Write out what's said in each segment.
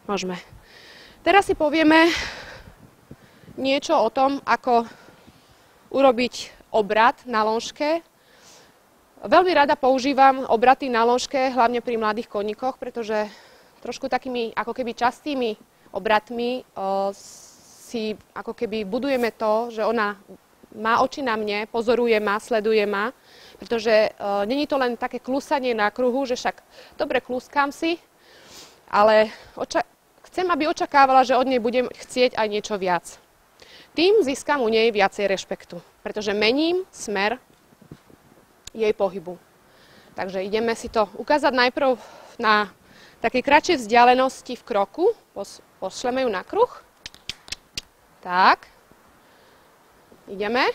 Môžeme. Teraz si povieme niečo o tom, ako urobiť obrat na lonžke. Veľmi rada používam obraty na lonžke, hlavne pri mladých koníkoch, pretože trošku takými ako keby častými obratmi si ako keby budujeme to, že ona má oči na mne, pozoruje ma, sleduje ma, pretože není to len také klusanie na kruhu, že však dobre kluskám si, ale chcem, aby očakávala, že od nej budem chcieť aj niečo viac. Tým získam u nej viacej rešpektu, pretože mením smer jej pohybu. Takže ideme si to ukázať najprv na takej kratšej vzdialenosti v kroku. Pošleme ju na kruh. Tak. Ideme.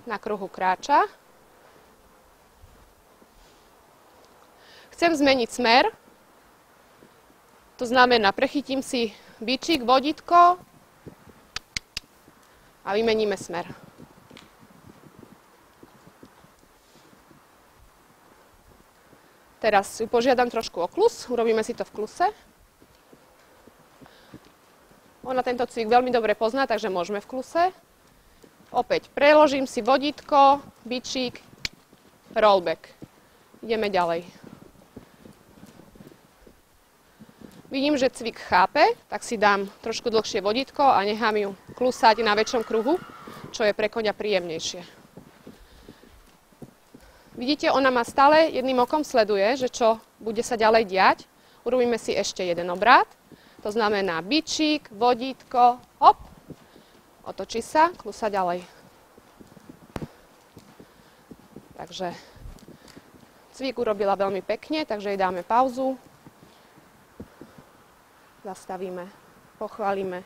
Na kruhu kráča. Chcem zmeniť smer. To znamená, prechytím si bičík, vodítko a vymeníme smer. Teraz ju požiadam trošku o klus, urobíme si to v kluse. Ona tento cvik veľmi dobre pozná, takže môžeme v kluse. Opäť preložím si vodítko, bičík, rollback. Ideme ďalej. Vidím, že cvik chápe, tak si dám trošku dlhšie vodítko a nechám ju klusať na väčšom kruhu, čo je pre koňa príjemnejšie. Vidíte, ona ma stále jedným okom sleduje, že čo bude sa ďalej diať. Urobíme si ešte jeden obrát. To znamená bičík, vodítko, hop, otočí sa, klusa ďalej. Takže cvik urobila veľmi pekne, takže jej dáme pauzu. Zastavíme, pochválime.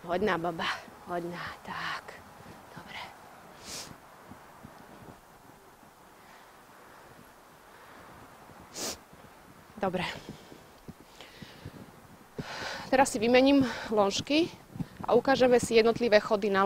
Hodná baba, hodná, tak, dobre. Dobre. Teraz si vymením lonžky a ukážeme si jednotlivé chody na